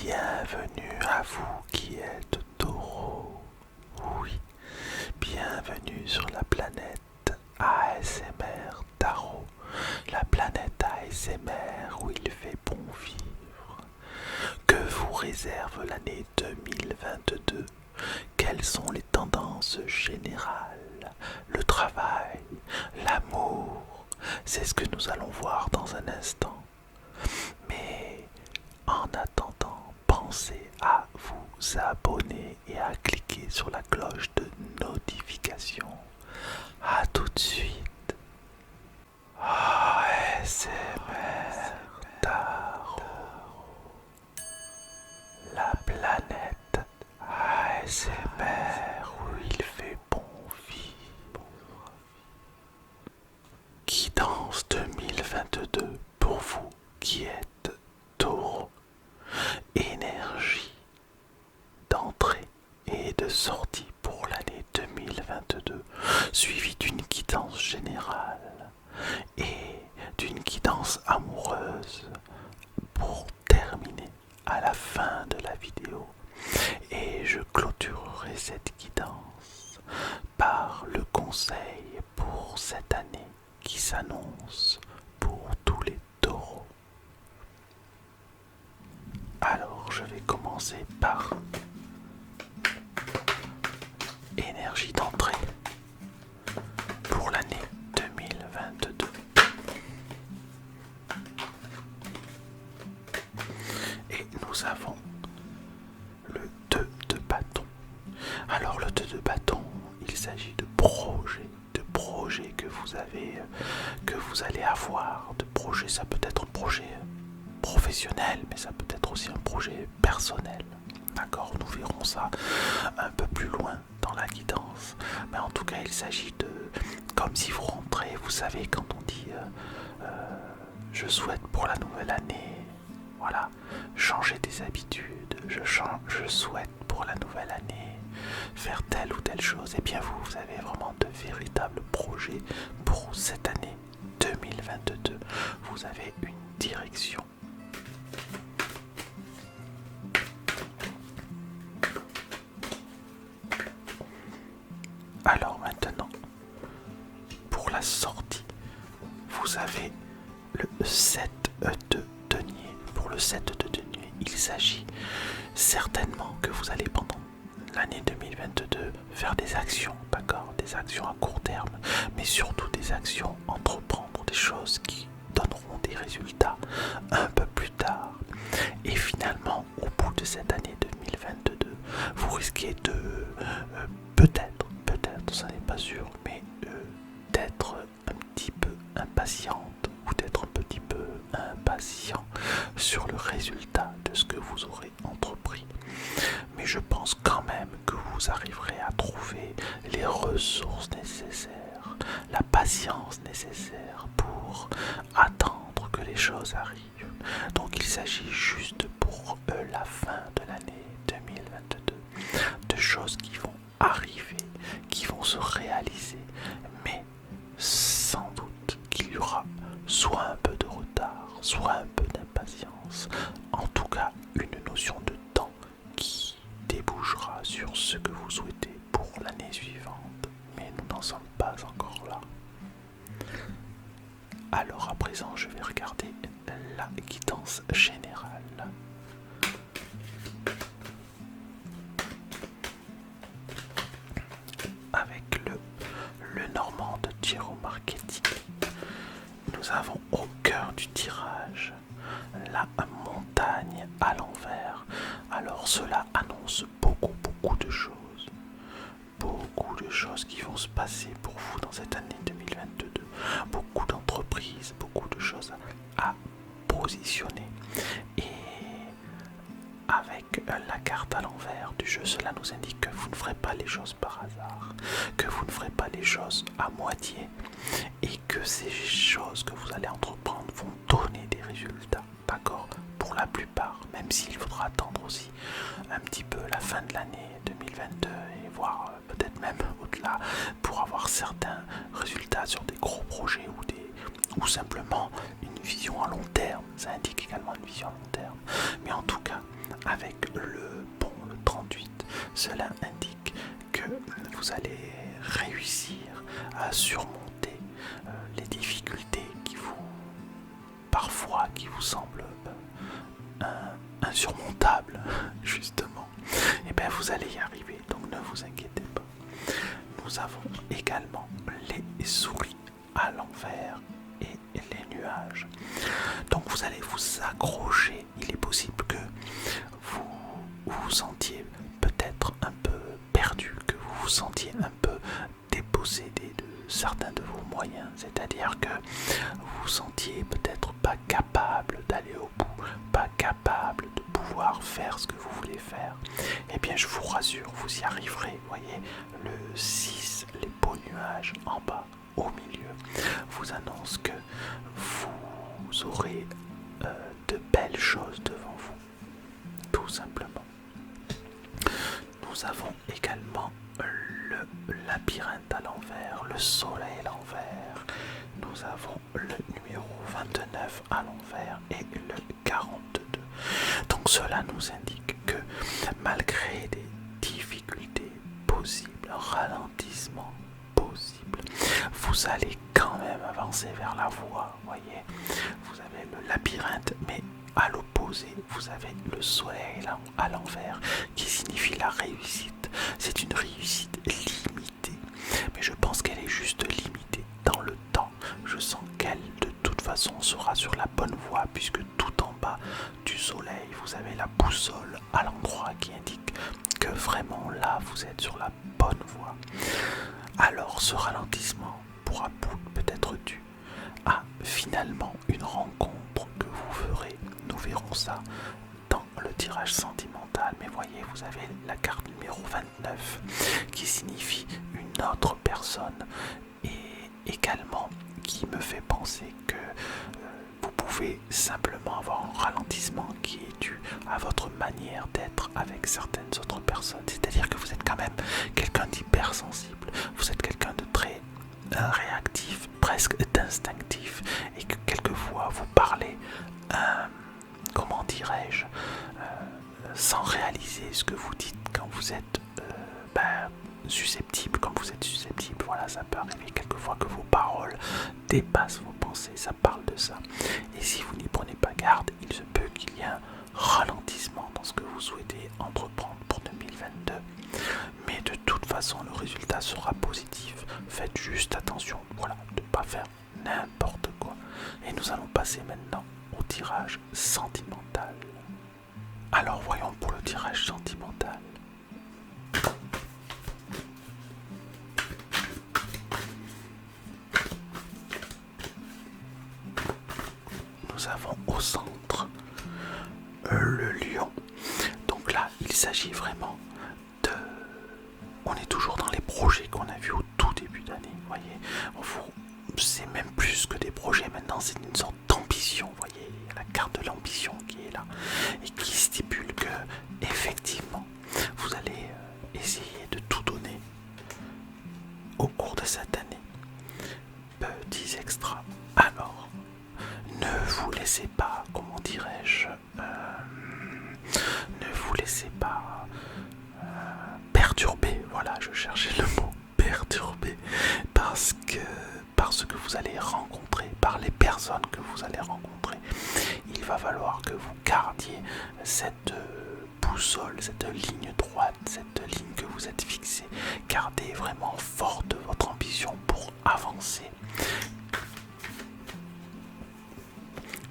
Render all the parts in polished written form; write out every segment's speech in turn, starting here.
Bienvenue à vous qui êtes taureau. Oui, bienvenue sur la planète ASMR Tarot, la planète ASMR où il fait bon vivre. Que vous réserve l'année 2022? Quelles sont les tendances générales? Le travail, l'amour, c'est ce que nous allons voir dans un instant. Mais en attendant, pensez à vous abonner et à cliquer sur la cloche de notification. A tout de suite. ASMR Tarot, la planète ASMR où il fait bon vivre. Guidance 2022 pour vous qui êtes taureau. Énergie d'entrée et de sortie pour l'année 2022, suivie d'une guidance générale et d'une guidance amoureuse pour terminer à la fin de la vidéo. Et je clôturerai cette guidance par le conseil pour cette année qui s'annonce pour tous les taureaux. Alors je vais commencer par énergie d'entrée pour l'année 2022. Et nous avons le 2 de bâton. Alors le 2 de bâton, il s'agit de projets que vous avez, que vous allez avoir, de projets. Ça peut être un projet professionnel, mais ça peut être aussi un projet personnel. D'accord, nous verrons ça un peu plus loin dans la guidance. Mais en tout cas, il s'agit de, comme si vous rentrez, vous savez, quand on dit je souhaite pour la nouvelle année, voilà, changer des habitudes, je souhaite pour la nouvelle année faire telle ou telle chose. Et bien vous avez vraiment de véritables projets pour cette année 2022. Vous avez une direction. Alors maintenant, pour la sortie, vous avez le 7 de denier. Pour le 7 de denier, il s'agit certainement que vous allez pendant l'année 2022 faire des actions, d'accord, des actions à court terme, mais surtout des actions, entreprendre des choses qui donneront des résultats un peu plus tard. Et finalement, au bout de cette année 2022, vous risquez de peut-être, ça n'est pas sûr, mais d'être un petit peu impatiente ou d'être un petit peu impatient sur le résultat de ce que vous aurez entrepris. Mais je pense quand même que vous arriverez à trouver les ressources nécessaires, la patience nécessaire pour attendre que les choses arrivent. Donc il s'agit juste pour la fin de l'année 2022 de choses qui vont arriver, qui vont se réaliser, mais sans doute qu'il y aura soit un peu de retard, soit un peu d'impatience, en tout cas une notion de temps qui débouchera sur ce que vous souhaitez pour l'année suivante, mais nous n'en sommes pas encore là. Alors à présent, je vais regarder la guidance générale. Avec le Normand de Giro Marchetti, nous avons au cœur du tirage la montagne à l'envers. Alors cela annonce beaucoup de choses. Beaucoup de choses qui vont se passer pour vous dans cette année 2022. Beaucoup d'entreprises, beaucoup de choses à positionner. Et avec la carte à l'envers du jeu, cela nous indique que vous ne ferez pas les choses par hasard, que vous ne ferez pas les choses à moitié et que ces choses que vous allez entreprendre vont donner des résultats, d'accord, pour la plupart, même s'il faudra attendre aussi un petit peu la fin de l'année 2022 et voir peut-être même au-delà pour avoir certains résultats sur des gros projets ou simplement une vision à long terme. Ça indique également une vision à long terme, mais en tout cas avec Cela indique que vous allez réussir à surmonter les difficultés qui vous semblent insurmontables, justement. Et bien vous allez y arriver, donc ne vous inquiétez pas. Nous avons également les souris à l'envers et les nuages. Donc vous allez vous accrocher. Il est possible que vous vous sentiez peut-être un peu perdu, que vous vous sentiez un peu dépossédé de certains de vos moyens, c'est-à-dire que vous vous sentiez peut-être pas capable d'aller au bout, pas capable de pouvoir faire ce que vous voulez faire. Eh bien je vous rassure, vous y arriverez. Voyez, le 6, les beaux nuages en bas, au milieu, vous annonce que vous aurez de belles choses devant vous, tout simplement. Nous avons également le labyrinthe à l'envers, le soleil à l'envers. Nous avons le numéro 29 à l'envers et le 42. Donc cela nous indique que malgré des difficultés possibles, un ralentissement possible, vous allez quand même avancer vers la voie. Voyez, vous avez le labyrinthe, mais à l'opposé, vous avez le soleil à l'envers, qui signifie la réussite. C'est une réussite limitée, mais je pense qu'elle est juste limitée dans le temps. Je sens qu'elle, de toute façon, sera sur la bonne voie, puisque tout en bas du soleil, vous avez la boussole à l'endroit qui indique que vraiment là, vous êtes sur la bonne voie. Alors, ce ralentissement pourra peut-être dû à finalement une rencontre que vous ferez. Nous verrons ça dans le tirage sentimental, mais voyez, vous avez la carte numéro 29 qui signifie une autre personne et également qui me fait penser que vous pouvez simplement avoir un ralentissement qui est dû à votre manière d'être avec certaines autres personnes. C'est-à-dire que vous êtes quand même quelqu'un d'hypersensible, vous êtes quelqu'un de très réactif, presque d'instinctif, et que quelquefois vous parlez, comment dirais-je, sans réaliser ce que vous dites quand vous êtes susceptible, comme vous êtes susceptible. Voilà, ça peut arriver quelquefois que vos paroles dépassent vos pensées, ça parle de ça. Et si vous n'y prenez pas garde, il se peut qu'il y ait un ralentissement dans ce que vous souhaitez entreprendre pour 2022. Mais de toute façon, le résultat sera positif. Faites juste attention, voilà, de ne pas faire n'importe quoi. Et nous allons passer maintenant au tirage sentimental. Alors voyons pour le tirage sentimental. Nous avons au centre le lion. Donc là, il s'agit vraiment de... On est toujours dans les projets qu'on a vus au tout début d'année, vous voyez. C'est même plus que des projets maintenant, c'est une sorte d'ambition, vous voyez. Il y a la carte de l'ambition qui est là et qui stipule que, effectivement, vous allez essayer de tout donner au cours de cette année. Petits extras. Alors, ne vous laissez pas, comment dirais-je, ne vous laissez pas perturber, voilà, je cherchais le mot perturber, parce que vous allez rencontrer, par les personnes que vous allez rencontrer, il va falloir que vous gardiez cette boussole, cette ligne droite, cette ligne que vous êtes fixée, gardez vraiment forte votre ambition pour avancer.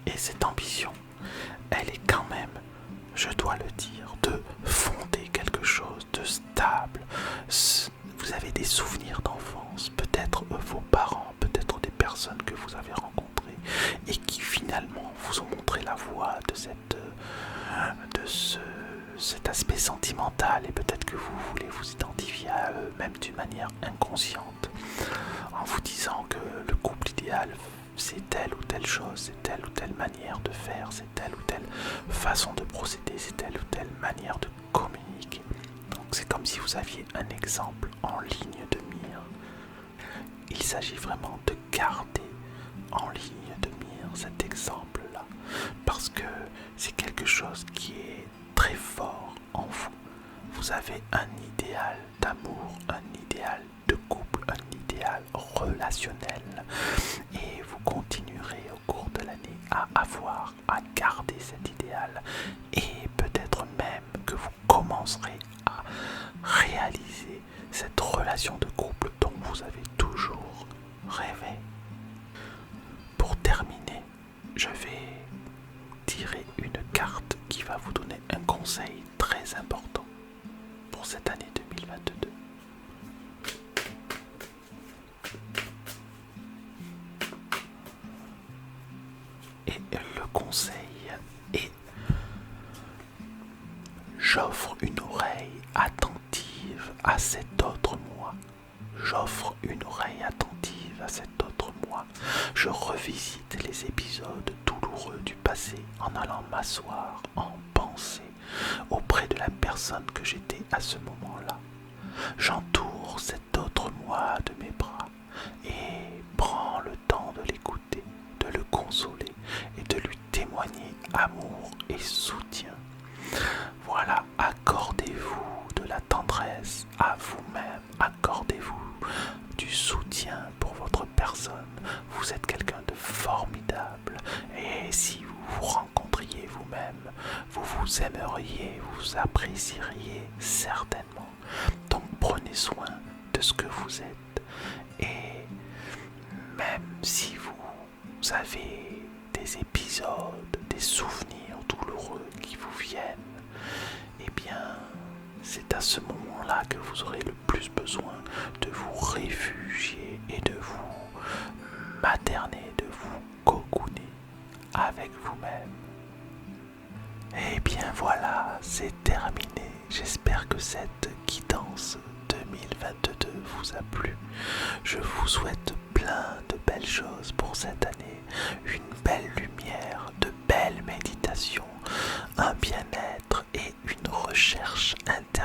Et cette ambition, elle est quand même, je dois le dire, de fonder quelque chose de stable. Vous avez des souvenirs d'enfance, peut-être vos parents, peut-être des personnes que vous avez rencontrées et qui finalement vous ont montré la voie de cet aspect sentimental, et peut-être que vous voulez vous identifier à eux même d'une manière inconsciente en vous disant que le couple idéal, c'est telle ou telle chose, c'est telle ou telle manière de faire, c'est telle ou telle façon de procéder, c'est telle ou telle manière de communiquer. Donc c'est comme si vous aviez un exemple en ligne de mire. Il s'agit vraiment de garder en ligne de mire cet exemple-là, parce que c'est quelque chose qui est très fort en vous. vous avez un idéal d'amour, un idéal de couple, un idéal relationnel et vous continuerez au cours de l'année à garder cet idéal et peut-être même que vous commencerez à réaliser cette relation de couple dont vous avez toujours rêvé. Pour terminer, je vais tirer une carte qui va vous donner un conseil très important pour cette année 2022. Et le conseil est: j'offre une oreille attentive à cet autre moi. J'offre une oreille attentive à cet autre moi. Je revisite les épisodes douloureux du passé en allant m'asseoir en pensée auprès de la personne que j'étais à ce moment-là. J'entoure cet autre moi de mes bras et prends le temps de l'écouter, de le consoler et de lui témoigner amour et soutien. Voilà, accordez-vous de la tendresse à vous-même, accordez-vous du soutien pour votre personne. Vous êtes quelqu'un de formidable et si vous vous rencontriez vous-même, vous vous aimeriez, vous apprécieriez certainement. Donc prenez soin de ce que vous êtes et même si vous avez des épisodes, des souvenirs douloureux qui vous viennent, eh bien, c'est à ce moment-là que vous aurez le plus besoin de vous réfugier et de vous materner, de vous cocooner avec vous-même. Eh bien voilà, c'est terminé. J'espère que cette guidance 2022 vous a plu. Je vous souhaite plein de belles choses pour cette année, une belle lumière, de belles méditations, un bien-être et une recherche intérieure